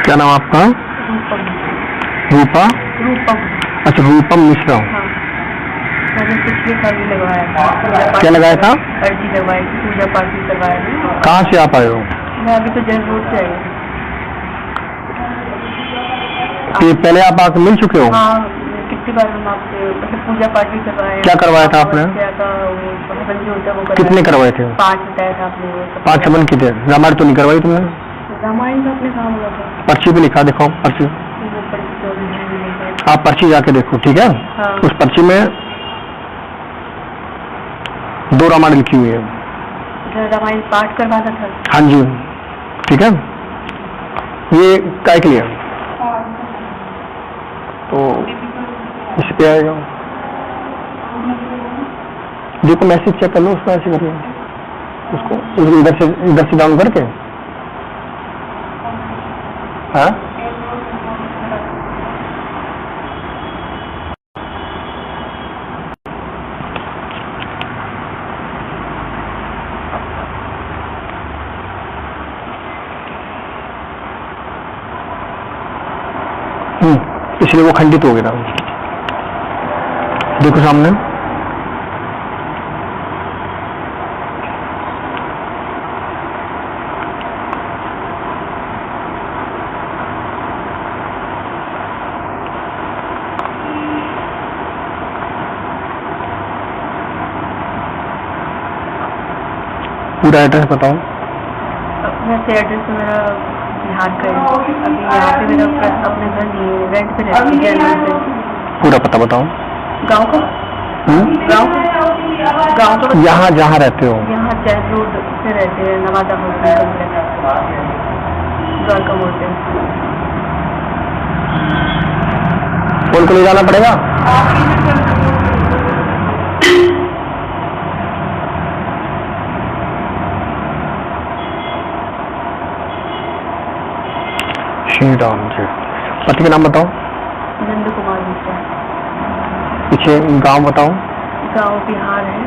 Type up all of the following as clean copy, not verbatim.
क्या नाम आपका? रूपम। रूपा? रूपम। अच्छा, रूपम मिश्रा। हाँ, मैंने पिछले साल ही लगवाया था। क्या लगाया था? अर्जी लगवाई थी, पूजा पाठ भी करवाया था। कहाँ से आप आए हो? मैं अभी तो जैन रोड से आई हूँ। कि पहले आप आके मिल चुके हो? हाँ, कितनी बार हम आपसे मतलब पूजा पाठ भी करवाए। क्या करवाया था आपने? कितने करवाए थे? 5 बताया था आपने। 5 छपन की थे। रामायण तो नहीं करवाई तुमने? रामायण का आपने कहा बोला था। पर्ची पे लिखा, दिखाओ पर्ची। आप पर्ची जाके देखो, ठीक है? हाँ। उस पर्ची में 2 रामायण लिखी हुई है। रामायण पाठ करवाना था। हाँ जी, ठीक है। ये काय के लिए? तो इस पे आएगा, देखो मैसेज चेक कर लो, उसको ऐसे कर लो, उसको इधर से डाउन करके। हाँ, इसलिए वो खंडित हो गया। देखो सामने, पूरा एड्रेस बताओ। वैसे एड्रेस तो मेरा बिहार का है। अभी यहाँ पे मेरा अपने घर नहीं है, रेंट पे रहती है जैन रोड पे। पूरा पता बताओ। गाँव का? गाँव का यहाँ जहाँ रहते हो? यहाँ जैन रोड से रहते हैं, नवादा मोड़ पे, द्वारका मोड़ पे। फोन को ले जाना पड़ेगा? श्री राम जी। पति का नाम बताओ। नंद कुमार मिश्रा। पीछे गांव बताओ। गाँव बिहार है,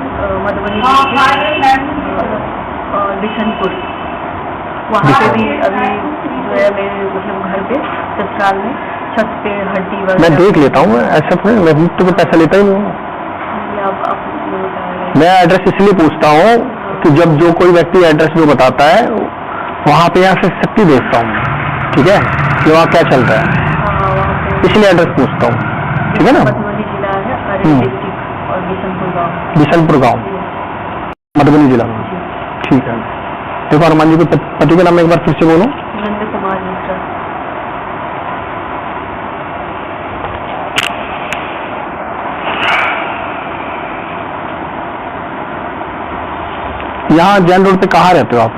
मधुबनी, बिशनपुर। वहाँ पे भी अभी जो है मेरे मतलब घर पे ससुराल में छत पे हड्डी वगैरह। मैं देख लेता हूँ, ऐसा थोड़ी मैं मुफ्त में पैसा लेता ही नहीं हूँ। मैं एड्रेस इसलिए पूछता हूँ कि जब जो कोई व्यक्ति एड्रेस जो बताता है वहाँ पे यहाँ से शक्ति देखता हूँ, ठीक है, कि वहाँ क्या चल रहा है, इसलिए एड्रेस पूछता हूँ, ठीक है ना? मधुबनी जिला है, अररिया डिस्ट्रिक्ट और बिशनपुर गाँव। बिशनपुर गाँव, मधुबनी जिला में, ठीक है। देखो हनुमान जी के पति का नाम एक बार फिर से बोलो। नंद कुमार मिश्रा। यहाँ जैन रोड पे कहाँ रहते हो आप?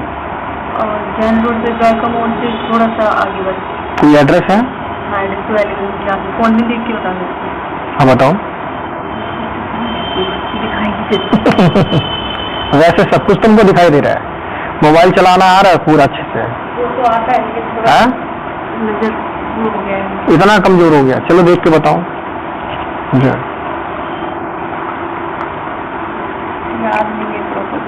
जैन रोड पे द्वारका मोड़ से थोड़ा सा आगे बढ़। कोई एड्रेस है? हाँ, एड्रेस तो एलिमेंट फोन में देख के बता सकते। हाँ बताओ। दिखाई नहीं देता। वैसे सब कुछ तुमको दिखाई दे रहा है, मोबाइल चलाना आ रहा है पूरा अच्छे से? वो तो आता है लेकिन थोड़ा नजर हो गया है। इतना कमजोर हो गया? चलो देख के बताओ। जी, याद नहीं है प्रॉपर।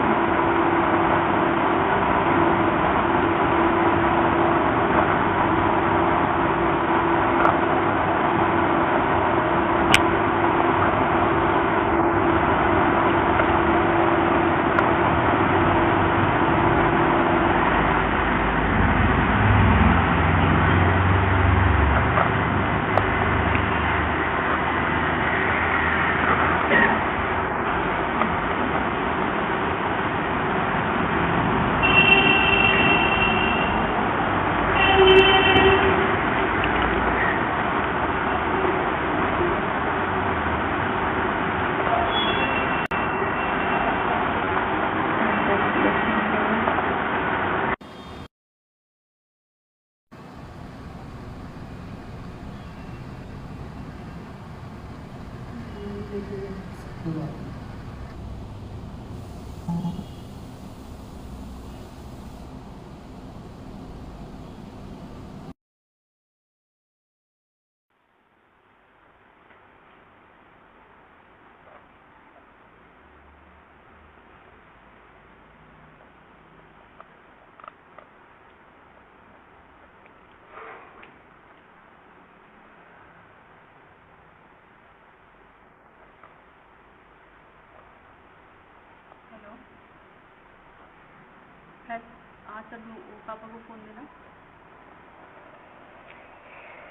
है। हाँ सर, पापा को फोन देना।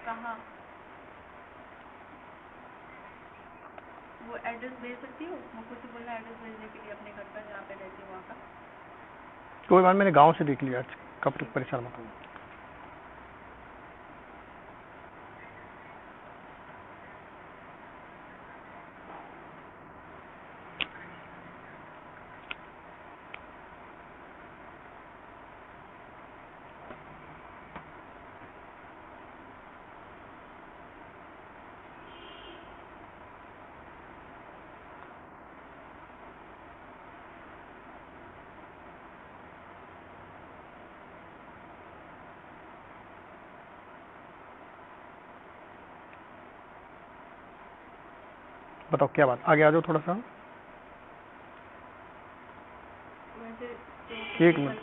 कहाँ? वो एड्रेस भेज सकती हो? मुझको से बोलना एड्रेस भेजने के लिए अपने घर का, जहाँ पे रहती हूँ वहाँ का। कोई बात, मैंने गांव से देख लिया, कब तक परेशान मत हो। बताओ क्या बात, आगे आ जाओ थोड़ा सा। वैसे एक मिनट,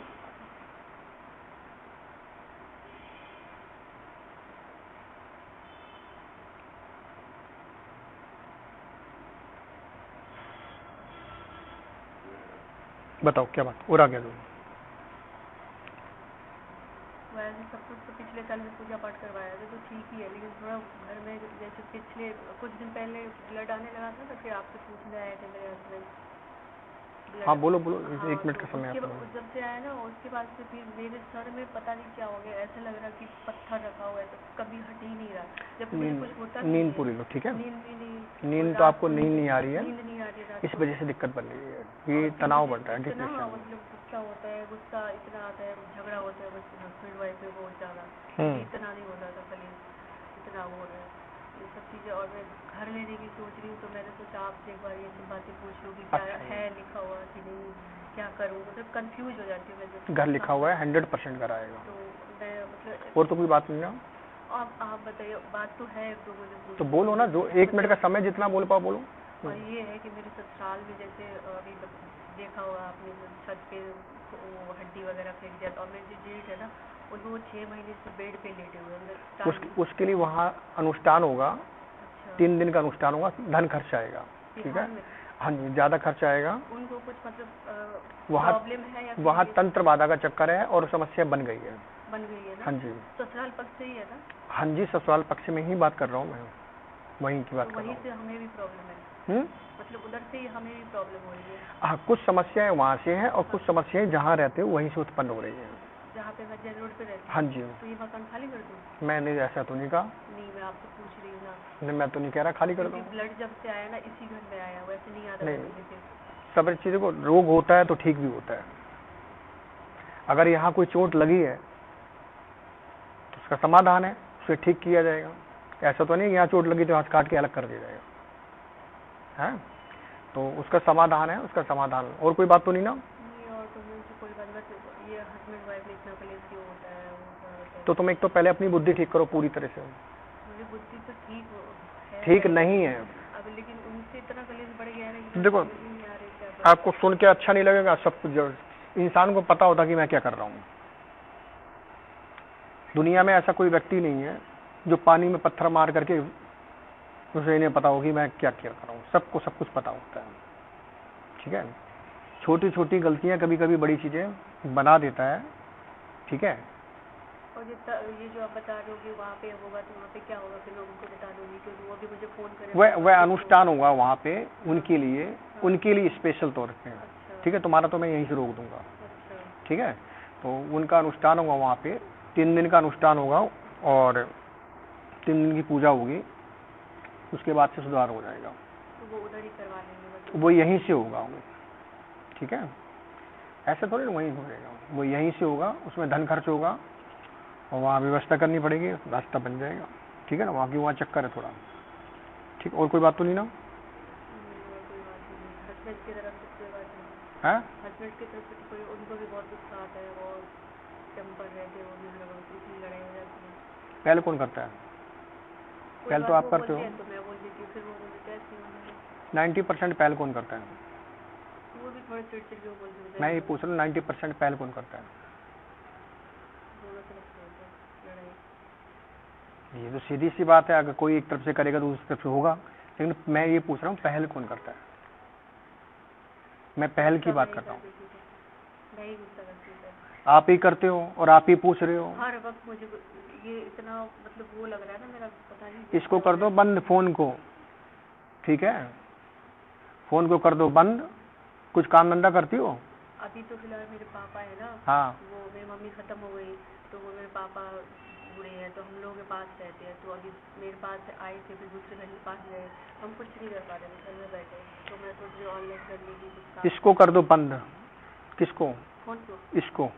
बताओ क्या बात, और आगे आ जाओ। वैसे सब कुछ तो पिछले साल में पूजा पाठ करवाया था तो ठीक ही है, लेकिन थोड़ा घर में जैसे पिछले कुछ दिन पहले ब्लड आने लगा था तो फिर आपसे पूछने आए थे मेरे हस्बैंड। हाँ बोलो बोलो, हाँ, 1 मिनट तो का समय उसके आपका। जब से आया ना उसके बाद से फिर मेरे सर में पता नहीं क्या हो गया, ऐसा लग रहा कि पत्थर रखा हुआ है, तो कभी हट ही नहीं रहा। जब मुझे कुछ होता नहीं नींद है। पूरी लो, ठीक है। नींद भी नहीं, नींद तो रात आपको को नींद नहीं आ रही है, नींद नहीं आ रही रात इस को। वजह से दिक्कत बन रही है, ये और तनाव मुझे बढ़ रहा है, इतना डिप्रेशन। मतलब गुस्सा होता है, गुस्सा इतना आता है, झगड़ा होता है बस हस्बैंड वाइफ में बहुत ज़्यादा। इतना नहीं होता था, कल इतना हो रहा है ये सब चीज़ें। और मैं घर लेने की सोच रही हूँ, तो मैंने सोचा आपसे एक बार ये सब बातें पूछ लूँ कि क्या है लिखा हुआ कि नहीं, क्या करूँ, मतलब कंफ्यूज हो जाती हूँ मैं जब। घर लिखा हुआ है, 100% घर आएगा। तो मैं मतलब और तो कोई बात नहीं ना, आप बताइए, बात तो है तो मुझे तो बोलो ना, जो 1 मिनट का समय जितना बोल पाओ बोलो। और ये है कि मेरे ससुराल में जैसे अभी देखा होगा आपने, छत पे वो हड्डी वगैरह फेंक दिया, और मेरे जो जेठ है ना उनको वो 6 महीने से बेड पे लेटे हुए हैं। उसके लिए वहाँ अनुष्ठान होगा। अच्छा। 3 दिन का अनुष्ठान होगा, धन खर्च आएगा, ठीक है। हाँ जी, ज्यादा खर्च आएगा। उनको कुछ मतलब वहाँ प्रॉब्लम है या वहाँ तंत्र बाधा का चक्कर है और समस्या बन गई है। बन गई है ना? हाँ जी, ससुराल पक्ष से ही है ना? हाँ जी, ससुराल पक्ष में ही बात कर रहा हूँ मैं, वहीं की बात कर रहा वहीं हूँ। से हमें भी प्रॉब्लम है, मतलब उधर से ही हमें भी प्रॉब्लम हो रही है। हाँ, कुछ समस्याएं वहाँ से हैं और कुछ समस्याएं जहाँ रहते हो वहीं से उत्पन्न हो रही हैं। जहाँ पे मैं जेल रोड पे रहती हूँ। हाँ जी। तो ये मकान खाली कर दूँ? मैंने ऐसा तो नहीं कहा। नहीं, मैं आपसे पूछ रही हूँ ना। नहीं, मैं तो नहीं कह रहा खाली कर दो। ब्लड जब से आया ना इसी घर में आया, वैसे नहीं आता। नहीं, सब चीज़ों को रोग होता है तो ठीक भी होता है। अगर यहाँ कोई चोट लगी है तो उसका समाधान है, उसे ठीक किया जाएगा। ऐसा तो नहीं यहाँ चोट लगी तो हाथ काट के अलग कर दिया जाएगा, है। तो उसका समाधान है, उसका समाधान। और कोई बात तो नहीं ना? और तो मुझे कोई बात, बस ये हस्बैंड वाइफ में इतना कलेश क्यों होता है? तो तुम एक तो पहले अपनी बुद्धि ठीक करो पूरी तरह से। मुझे बुद्धि तो ठीक है, ठीक नहीं है अब, लेकिन उनसे इतना कलेश बढ़ गया है कि देखो, आपको सुन के अच्छा नहीं लगेगा, सब कुछ इंसान को पता होता कि मैं क्या कर रहा हूँ। दुनिया में ऐसा कोई व्यक्ति नहीं है जो पानी में पत्थर मार करके उसे इन्हें पता हो कि मैं क्या क्या कर रहा हूँ। सबको सब कुछ पता होता है, ठीक है। छोटी छोटी गलतियां कभी कभी बड़ी चीजें बना देता है, ठीक है। और ये जो आप बता रहे हो कि वहाँ पे होगा तो वहाँ पे क्या होगा, फिर लोगों को बता दूंगी, क्योंकि वो भी मुझे फोन करें। वह अनुष्ठान होगा वहाँ पे उनके लिए स्पेशल तौर पे, ठीक है। तुम्हारा तो मैं यहीं से रोक दूंगा, ठीक है। तो उनका अनुष्ठान होगा वहाँ पे, 3 दिन का अनुष्ठान होगा और 3 दिन की पूजा होगी, उसके बाद से सुधार हो जाएगा। तो वो उधर ही करवा लेंगे? वो यहीं से होगा वो, ठीक है। ऐसे थोड़ी वहीं हो जाएगा, वो यहीं से होगा, उसमें धन खर्च होगा और वहाँ व्यवस्था करनी पड़ेगी, रास्ता बन जाएगा, ठीक है ना। वहाँ चक्कर है थोड़ा, ठीक। और कोई बात तो नहीं ना? हस्बैंड की तरफ से कोई बात नहीं है? हस्बैंड की तरफ से कोई, उनको भी बहुत गुस्सा आता है, वो टेम्पर रहते हैं, वो भी इतनी लड़ाई हो जाती है। पहले कौन करता है? पहले तो आप करते हो। तो मैं बोल देती हूँ, फिर वो बोलते हैं 90% पहले कौन करता है? वो भी थोड़े चिड़चिड़ के बोल देते हैं। मैं ये पूछ रहा हूँ 90% पहले कौन करता है? दोनों तरफ से होता है लड़ाई। ये तो सीधी सी बात है, अगर कोई एक तरफ से करेगा तो उस तरफ से होगा, लेकिन मैं ये पूछ रहा हूँ पहले कौन करता है। मैं पहल की बात करता हूँ। आप ही करते हो और आप ही पूछ रहे हो। हर वक्त मुझे ये इतना मतलब वो लग रहा है ना, मेरा पता नहीं। इसको कर दो बंद फोन को, ठीक है, फोन को कर दो बंद। कुछ काम धंधा करती हो? अभी तो फिलहाल मेरे पापा है ना, हाँ। वो मेरी मम्मी खत्म हो गई तो वो मेरे पापा बूढ़े हैं तो हम लोगों के पास रहते हैं। तो अभी मेरे पास आए थे, फिर दूसरे घर के पास गए, हम कुछ नहीं कर पा रहे थे, घर में बैठे। तो मैं सोच रही हूँ ऑनलाइन करने की कुछ काम। इसको कर दो बंद। किसको? फोन को। इसको,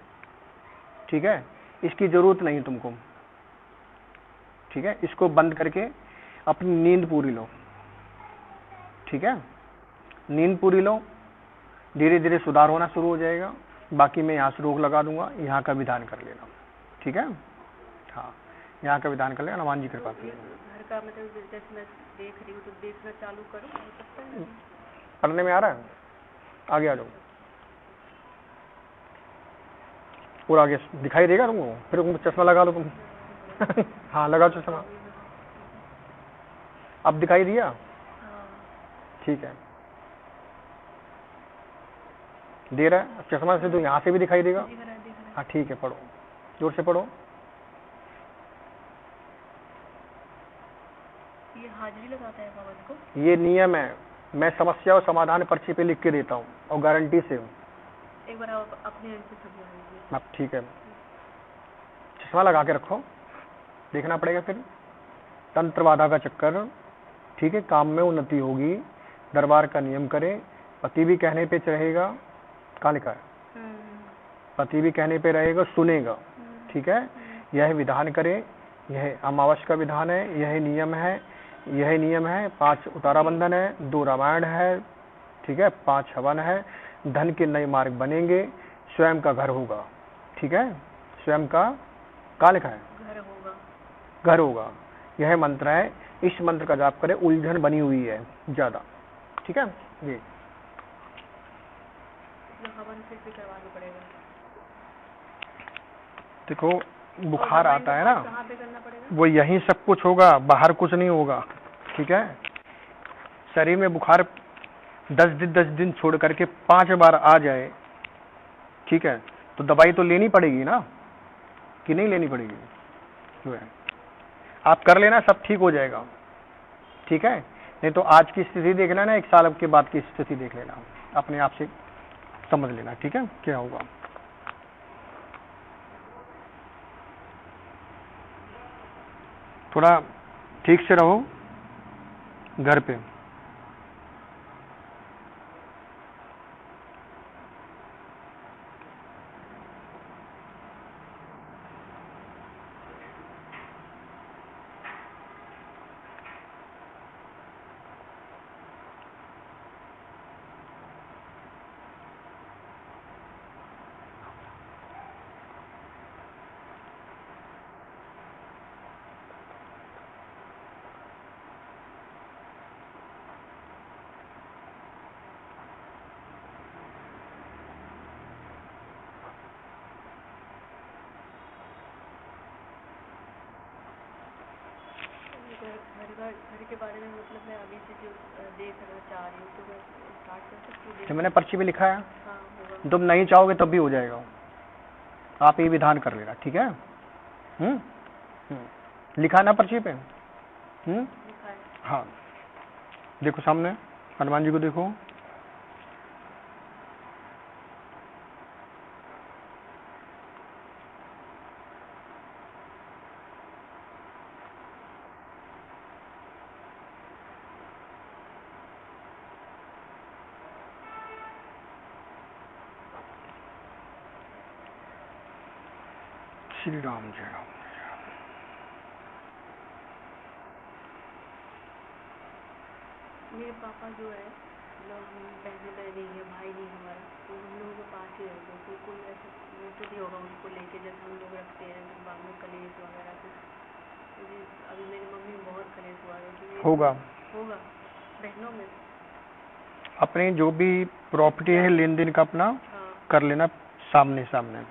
ठीक है, इसकी जरूरत नहीं तुमको, ठीक है। इसको बंद करके अपनी नींद पूरी लो, ठीक है। नींद पूरी लो, धीरे धीरे सुधार होना शुरू हो जाएगा। बाकी मैं यहाँ से रोक लगा दूंगा, यहाँ का विधान कर लेना, ठीक है। हाँ, यहाँ का विधान कर लेना, हनुमान जी कृपा ये घर का मतलब जैसे मैं देख रही हूँ तो देखना चालू करूँ, हो सकता है? पढ़ने में आ रहा है? आगे आ जाओ और आगे दिखाई देगा तुमको, फिर तुम चश्मा लगा लो तुम। हाँ लगाओ चश्मा। अब दिखाई दिया? हाँ। ठीक है, दे रहा है। चश्मा से तो यहाँ से भी दिखाई देगा। दिख रहा है। हाँ ठीक है, पढ़ो, जोर से पढ़ो। ये हाजिरी लगाता है बाबा जी को? ये नियम है, मैं समस्या और समाधान पर्ची पे लिख के देता हूँ और गारंटी से। एक बार आप अपने एंड से समझा दीजिए। अब ठीक है, चश्मा लगा के रखो, देखना पड़ेगा फिर। तंत्र बाधा का चक्कर, ठीक है, काम में उन्नति होगी, दरबार का नियम करें, पति भी कहने पे रहेगा, कहाँ लिखा है, पति भी कहने पे रहेगा, सुनेगा, ठीक है। यह विधान करें, यह अमावस का विधान है, यह नियम है, यह नियम है। 5 उतारा बंधन है, 2 रामायण है, ठीक है, 5 हवन है, धन के नए मार्ग बनेंगे, स्वयं का घर होगा, ठीक है, स्वयं का, कहाँ लिखा है, घर होगा, घर होगा। यह मंत्र है, इस मंत्र का जाप करें, उलझन बनी हुई है ज्यादा, ठीक है। ये हवन फिर भी करवाना पड़ेगा। देखो बुखार आता है ना, कहाँ पे करना पड़ेगा? वो यहीं सब कुछ होगा, बाहर कुछ नहीं होगा, ठीक है। शरीर में बुखार 10 दिन छोड़ करके 5 बार आ जाए, ठीक है, तो दवाई तो लेनी पड़ेगी ना, कि नहीं लेनी पड़ेगी? जो है आप कर लेना, सब ठीक हो जाएगा, ठीक है। नहीं तो आज की स्थिति देख लेना, 1 साल के बाद की स्थिति देख लेना, अपने आप से समझ लेना, ठीक है, क्या होगा। थोड़ा ठीक से रहो घर पे। घर के बारे में मतलब मैं अभी से जो देखना चाह रही हूँ तो मैं स्टार्ट कर सकती हूँ? जो मैंने पर्ची में लिखा है, हाँ होगा। तुम नहीं चाहोगे तब भी हो जाएगा, आप ये विधान कर लेना, ठीक है। लिखा ना पर्ची पे? लिखा है। हाँ, देखो सामने हनुमान जी को देखो, श्री राम जय राम। मेरे पापा जो है लोग बहने नहीं है, भाई नहीं हमारा, तो हम लोगों के पास ही रहते हैं। तो कोई ऐसा मैसेज ही होगा उनको लेके, जैसे हम लोग रखते हैं बाद में कलेश वगैरह कुछ। अभी मेरी मम्मी बहुत कलेश हुआ है। होगा बहनों में अपने जो भी प्रॉपर्टी है लेन देन का अपना कर लेना सामने सामने।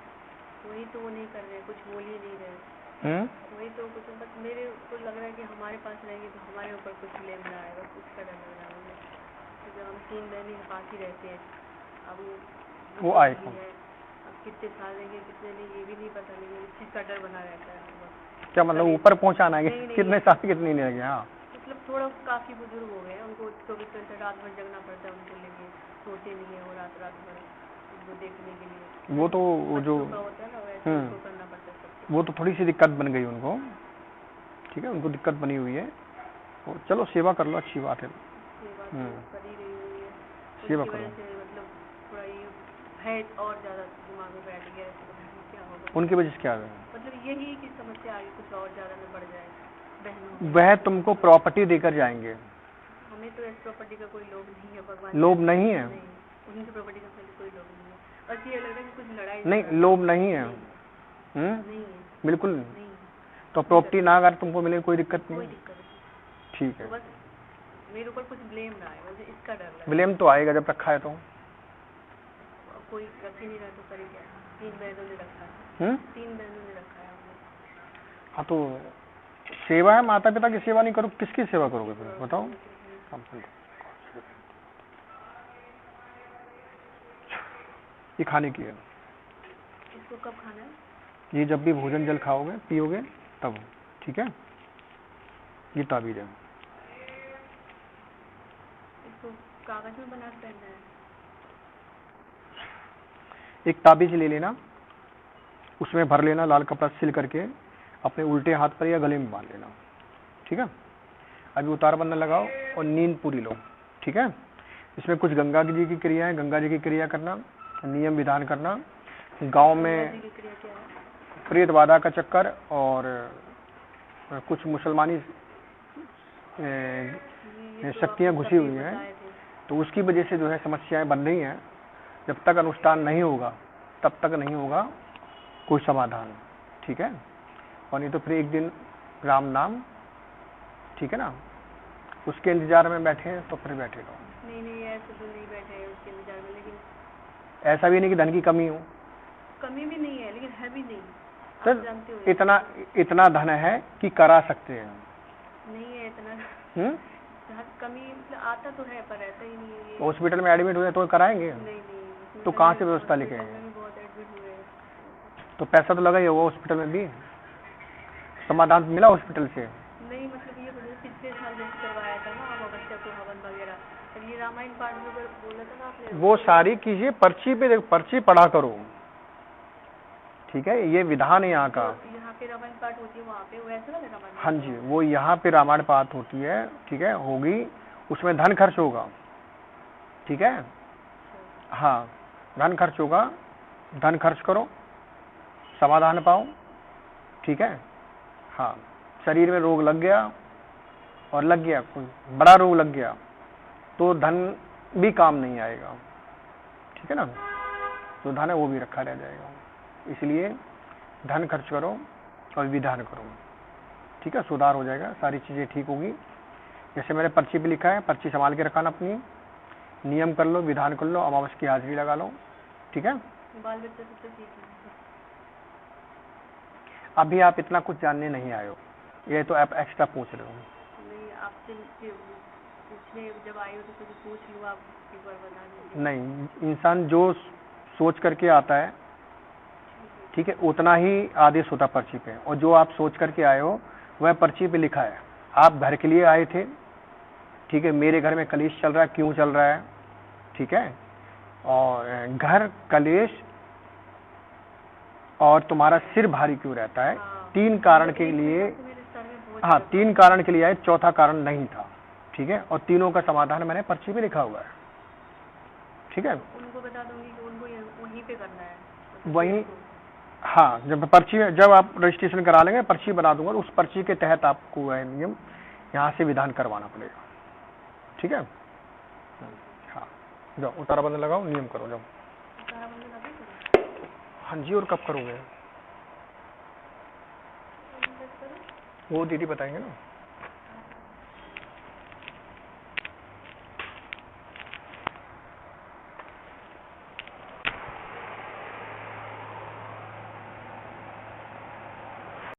वही तो वो नहीं कर रहे, कुछ बोल ही नहीं रहे। वही तो कुछ, बस मेरे को लग रहा है कि हमारे पास रहेंगे तो हमारे ऊपर कुछ ब्लेम ना आएगा, कुछ का डर लग रहा है मुझे। क्योंकि हम 3 बहनें के पास ही रहते हैं। अब वो आएगा, अब कितने साल देंगे कितने नहीं ये भी नहीं पता, लेकिन इस चीज़ का डर बना रहता है बस। क्या मतलब ऊपर पहुंचाना है नहीं, नहीं, कितने साल कितनी नहीं लगे? हाँ मतलब थोड़ा काफ़ी बुजुर्ग हो गए हैं, उनको 24 घंटे रात भर जगना पड़ता है उनके लिए, सोते नहीं है वो रात भर उनको देखने के लिए। वो तो वो जो बच्चों का होता है ना वैसे उनको करना पड़ता है सब। वो तो थोड़ी सी दिक्कत बन गई उनको, ठीक है, उनको दिक्कत बनी हुई है। तो चलो सेवा कर लो, अच्छी बात है। सेवा तो कर ही रही हुई है, सेवा उसकी करो। वजह से मतलब थोड़ा ये है और ज़्यादा दिमाग में बैठ गया है, तो पता नहीं क्या होगा। उनकी वजह से क्या है? मतलब यही कि समस्या आगे कुछ और ज़्यादा न बढ़ जाए बहनों। वह तुमको प्रॉपर्टी देकर जाएंगे। हमें तो इस प्रॉपर्टी का कोई लोभ नहीं है, भगवान लोभ नहीं है? नहीं, उनकी प्रॉपर्टी का कोई लोभ नहीं है। बस ये लग रहा है कि कुछ लड़ाई नहीं लोभ नहीं है। नहीं है, बिल्कुल नहीं तो प्रॉपर्टी ना अगर तुमको मिले कोई दिक्कत कोई नहीं, दिक्कत नहीं। ठीक तो है। बस मेरे ऊपर कुछ ब्लेम ना आए, मुझे इसका डर लगा। ब्लेम तो आएगा जब रखा है तो। कोई रख ही नहीं रहा तो करे क्या? 3 बहनों ने रखा है, 3 बहनों ने रखा है हमने। हाँ तो सेवा है, माता पिता की सेवा नहीं करो किसकी सेवा करोगे फिर बताओ? ये खाने की है, इसको कब खाना है? ये जब भी भोजन जल खाओगे पियोगे तब, ठीक है। ये ताबीज है, इसको कागज में बना के पहनना है। एक ताबीज ले लेना, उसमें भर लेना लाल कपड़ा सिल करके, अपने उल्टे हाथ पर या गले में बांध लेना, ठीक है। अभी उतार बंधन लगाओ और नींद पूरी लो, ठीक है। इसमें कुछ गंगा जी की क्रिया है, गंगा जी की क्रिया करना, नियम विधान करना। गांव में प्रेत बाधा का चक्कर और कुछ मुसलमानी शक्तियां घुसी हुई हैं, तो उसकी वजह से जो है समस्याएं बन रही हैं। जब तक अनुष्ठान नहीं होगा तब तक नहीं होगा कोई समाधान, ठीक है। और नहीं तो फिर एक दिन राम नाम, ठीक है ना, उसके इंतजार में बैठे हैं तो फिर बैठे रहो। नहीं ऐसे तो नहीं बैठे हैं उसके इंतजार में, लेकिन ऐसा भी नहीं कि धन की कमी हो, कमी भी नहीं है लेकिन है भी नहीं सर। इतना धन है कि करा सकते हैं, नहीं है इतना कमी, मतलब आता तो है पर रहता ही नहीं है। हॉस्पिटल में एडमिट हुए तो कराएंगे? नहीं तो कहाँ से व्यवस्था लेके आएंगे? बहुत एडमिट हुए, तो पैसा तो लगा ही होगा हॉस्पिटल में भी, समाधान मिला हॉस्पिटल से? नहीं मतलब ये पिछले साल जैसे करवाया था ना बच्चा को हवन वगैरह, ये रामायण पाठ में बोला था ना आपने, वो सारी कीजिए, पर्ची पे पर्ची पढ़ा करो, ठीक है। ये विधान है यहाँ का। यहाँ पे रामायण पाठ होती है, वहाँ पे वैसे वाला रामायण? हाँ जी, वो यहाँ पे रामायण पाठ होती है, ठीक है, होगी, उसमें धन खर्च होगा, ठीक है। हाँ धन खर्च होगा, धन खर्च करो, समाधान पाओ, ठीक है। हाँ शरीर में रोग लग गया और लग गया कोई बड़ा रोग लग गया तो धन भी काम नहीं आएगा, ठीक है ना, तो धन है वो भी रखा रह जाएगा। इसलिए धन खर्च करो और विधान करो, ठीक है, सुधार हो जाएगा, सारी चीज़ें ठीक होगी। जैसे मेरे पर्ची पे लिखा है, पर्ची संभाल के रखना अपनी, नियम कर लो, विधान कर लो, अमावस की हाजिरी लगा लो, ठीक है। बाल बच्चे तो ठीक है। अभी आप इतना कुछ जानने नहीं आए हो, ये तो आप एक्स्ट्रा पूछ रहे हो। नहीं आपसे पूछने जब आई हो तो कुछ पूछ लूँ, आप एक बार बता दीजिए। नहीं, इंसान जो सोच करके आता है, ठीक है, उतना ही आदेश होता पर्ची पे, और जो आप सोच करके आए हो वह पर्ची पे लिखा है। आप घर के लिए आए थे, ठीक है, मेरे घर में कलेश चल रहा है, क्यों चल रहा है, ठीक है, और घर कलेश और तुम्हारा सिर भारी क्यों रहता है, 3 कारण के लिए, हाँ 3 कारण के लिए आए, चौथा कारण नहीं था, ठीक है, और तीनों का समाधान मैंने पर्ची पे लिखा हुआ है, ठीक है। उनको बता दूंगी कि उनको वहीं पे करना है, वहीं, हाँ जब आप रजिस्ट्रेशन करा लेंगे पर्ची बना दूंगा, उस पर्ची के तहत आपको वह नियम यहाँ से विधान करवाना पड़ेगा, ठीक है। हाँ जाओ उतारा बंधन लगाओ, नियम करो, जाओ। हाँ जी, और कब करोगे वो दीदी बताएंगे ना।